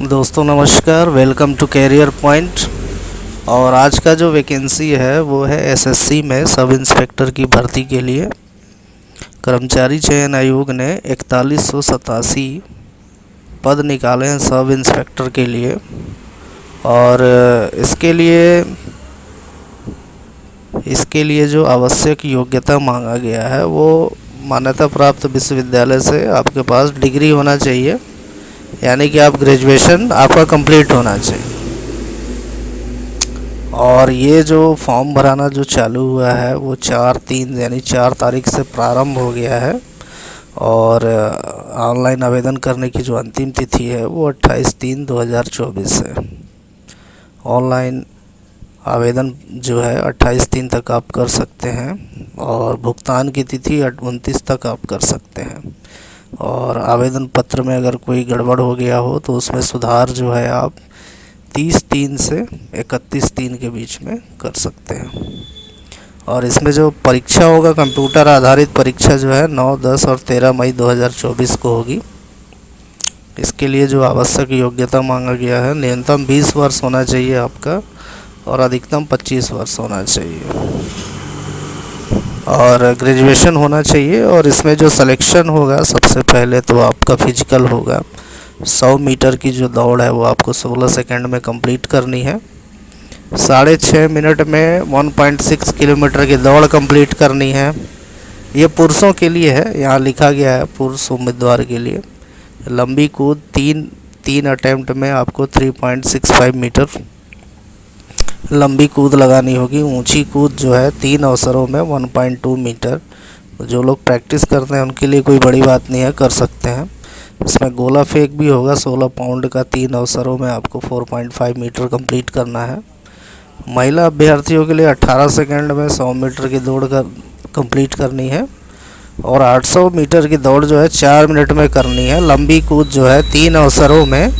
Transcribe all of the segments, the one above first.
दोस्तों नमस्कार, welcome to career point. और आज का जो वैकेंसी है वो है एसएससी में सब इंस्पेक्टर की भर्ती के लिए कर्मचारी चयन आयोग ने 4187 पद निकाले हैं सब इंस्पेक्टर के लिए। और इसके लिए जो आवश्यक योग्यता मांगा गया है वो मान्यता प्राप्त विश्वविद्यालय से आपके पास डिग्री होना चाहिए, यानी कि आप ग्रेजुएशन आपका कंप्लीट होना चाहिए। और ये जो फॉर्म भराना जो चालू हुआ है वो 4/3 यानी 4 तारीख से प्रारंभ हो गया है। और ऑनलाइन आवेदन करने की जो अंतिम तिथि है वो 28/3/2024 है। ऑनलाइन आवेदन जो है 28/3 तक आप कर सकते हैं और भुगतान की तिथि 29 तक आप कर सकते हैं। और आवेदन पत्र में अगर कोई गड़बड़ हो गया हो तो उसमें सुधार जो है आप 30/3 से 31/3 के बीच में कर सकते हैं। और इसमें जो परीक्षा होगा कंप्यूटर आधारित परीक्षा जो है 9, 10 और 13 मई 2024 को होगी। इसके लिए जो आवश्यक योग्यता मांगा गया है न्यूनतम 20 वर्ष होना चाहिए आपका और अधिकतम 25 वर्ष होना चाहिए और ग्रेजुएशन होना चाहिए। और इसमें जो सिलेक्शन होगा सबसे पहले तो आपका फिजिकल होगा। 100 मीटर की जो दौड़ है वो आपको 16 सेकंड में कंप्लीट करनी है। 6.5 मिनट में 1.6 किलोमीटर की दौड़ कंप्लीट करनी है। ये पुरुषों के लिए है, यहाँ लिखा गया है पुरुष उम्मीदवार के लिए। लंबी कूद तीन अटैम्प्ट में आपको 3.65 मीटर लंबी कूद लगानी होगी। ऊंची कूद जो है 3 अवसरों में 1.2 मीटर। जो लोग प्रैक्टिस करते हैं उनके लिए कोई बड़ी बात नहीं है, कर सकते हैं। इसमें गोला फेंक भी होगा 16 पाउंड का। 3 अवसरों में आपको 4.5 मीटर कंप्लीट करना है। महिला अभ्यर्थियों के लिए 18 सेकंड में 100 मीटर की दौड़ कंप्लीट करनी है। और 800 मीटर की दौड़ जो है 4 मिनट में करनी है। लंबी कूद जो है 3 अवसरों में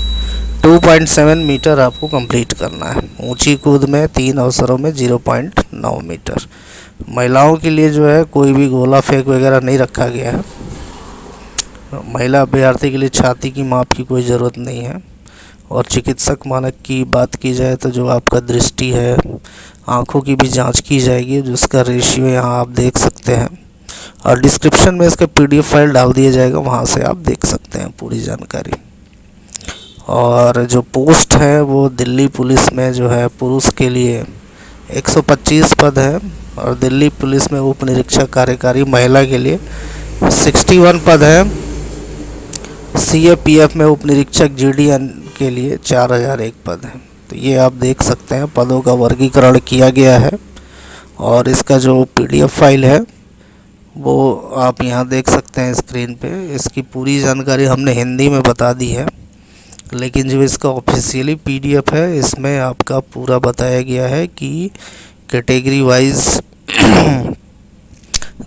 2.7 मीटर आपको कंप्लीट करना है। ऊंची कूद में 3 अवसरों में 0.9 मीटर। महिलाओं के लिए जो है कोई भी गोला फेंक वगैरह नहीं रखा गया है। महिला अभ्यर्थी के लिए छाती की माप की कोई ज़रूरत नहीं है। और चिकित्सक मानक की बात की जाए तो जो आपका दृष्टि है, आँखों की भी जांच की जाएगी, जिसका रेशियो यहाँ आप देख सकते हैं। और डिस्क्रिप्शन में इसका PDF फाइल डाल दिया जाएगा, वहाँ से आप देख सकते हैं पूरी जानकारी। और जो पोस्ट है वो दिल्ली पुलिस में जो है पुरुष के लिए 125 पद है। और दिल्ली पुलिस में उप निरीक्षक कार्यकारी महिला के लिए 61 पद है। CAPF में उप निरीक्षक GDN के लिए 4001 पद है। तो ये आप देख सकते हैं, पदों का वर्गीकरण किया गया है। और इसका जो PDF फाइल है वो आप यहाँ देख सकते हैं स्क्रीन पे। इसकी पूरी जानकारी हमने हिंदी में बता दी है, लेकिन जो इसका ऑफिशियली PDF है इसमें आपका पूरा बताया गया है कि कैटेगरी वाइज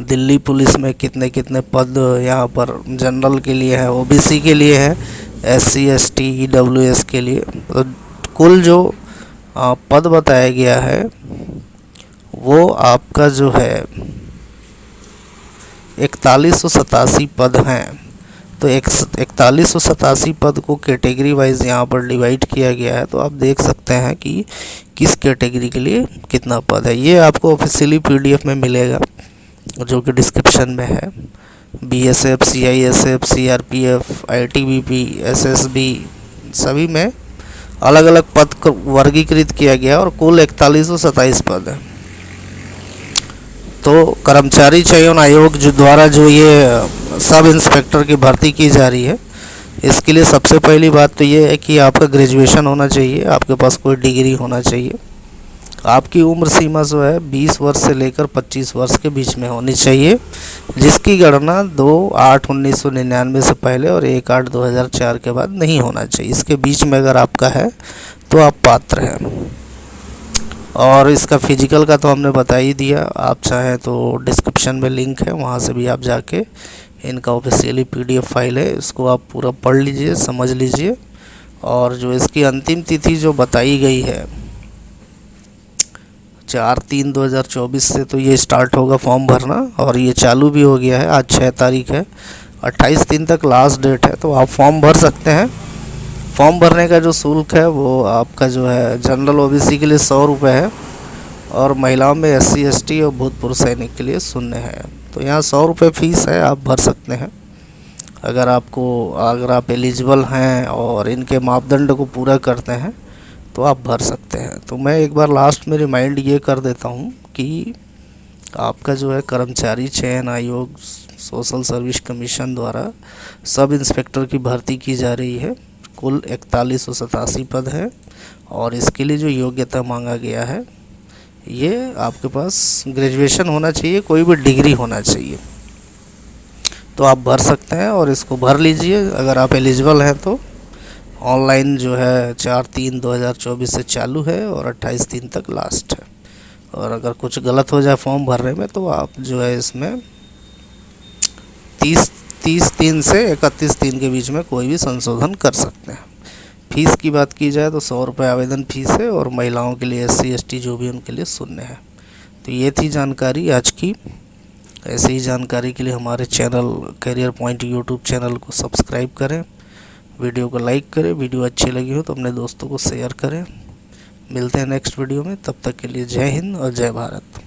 दिल्ली पुलिस में कितने कितने पद यहाँ पर जनरल के लिए है, OBC के लिए है, SC ST EWS के लिए। तो कुल जो पद बताया गया है वो आपका जो है 4187 पद हैं। तो 4187 पद को कैटेगरी वाइज यहाँ पर डिवाइड किया गया है। तो आप देख सकते हैं कि किस कैटेगरी के लिए कितना पद है। ये आपको ऑफिशियली PDF में मिलेगा जो कि डिस्क्रिप्शन में है। BSF CISF CRPF ITBP SSB सभी में अलग अलग पद को वर्गीकृत किया गया और कुल 4127 पद है। तो कर्मचारी चयन आयोग जो द्वारा जो ये सब इंस्पेक्टर की भर्ती की जा रही है, इसके लिए सबसे पहली बात तो ये है कि आपका ग्रेजुएशन होना चाहिए, आपके पास कोई डिग्री होना चाहिए। आपकी उम्र सीमा जो है 20 वर्ष से लेकर 25 वर्ष के बीच में होनी चाहिए, जिसकी गणना 2/8/1999 से पहले और 1/8/2004 के बाद नहीं होना चाहिए। इसके बीच में अगर आपका है तो आप पात्र हैं। और इसका फिजिकल का तो हमने बता ही दिया। आप चाहें तो डिस्क्रिप्शन में लिंक है, वहाँ से भी आप जाके इनका ऑफिशियली PDF फाइल है, इसको आप पूरा पढ़ लीजिए, समझ लीजिए। और जो इसकी अंतिम तिथि जो बताई गई है 4/3/2024 से तो ये स्टार्ट होगा फॉर्म भरना। और ये चालू भी हो गया है, आज 6 तारीख है। 28 दिन तक लास्ट डेट है, तो आप फॉर्म भर सकते हैं। फॉर्म भरने का जो शुल्क है वो आपका जो है जनरल ओबीसी के लिए 100 रुपये है और महिलाओं में SC ST और भूतपूर्व सैनिक के लिए 0 है। तो यहाँ 100 रुपये फ़ीस है, आप भर सकते हैं। अगर आप एलिजिबल हैं और इनके मापदंड को पूरा करते हैं तो आप भर सकते हैं। तो मैं एक बार लास्ट में रिमाइंड ये कर देता हूँ कि आपका जो है कर्मचारी चयन आयोग सोशल सर्विस कमीशन द्वारा सब इंस्पेक्टर की भर्ती की जा रही है। कुल 4187 पद है और इसके लिए जो योग्यता मांगा गया है ये आपके पास ग्रेजुएशन होना चाहिए, कोई भी डिग्री होना चाहिए। तो आप भर सकते हैं और इसको भर लीजिए अगर आप एलिजिबल हैं तो। ऑनलाइन जो है 4/3/2024 से चालू है और 28 तक लास्ट है। और अगर कुछ गलत हो जाए फॉर्म भरने में तो आप जो है इसमें 30/3 से 31/3 के बीच में कोई भी संशोधन कर सकते हैं। फ़ीस की बात की जाए तो 100 रुपये आवेदन फ़ीस है और महिलाओं के लिए SC ST जो भी उनके लिए 0 है। तो ये थी जानकारी आज की। ऐसे ही जानकारी के लिए हमारे channel career point YouTube channel को सब्सक्राइब करें, वीडियो को लाइक करें, वीडियो अच्छी लगी हो तो अपने दोस्तों को शेयर करें। मिलते हैं नेक्स्ट वीडियो में, तब तक के लिए जय हिंद और जय भारत।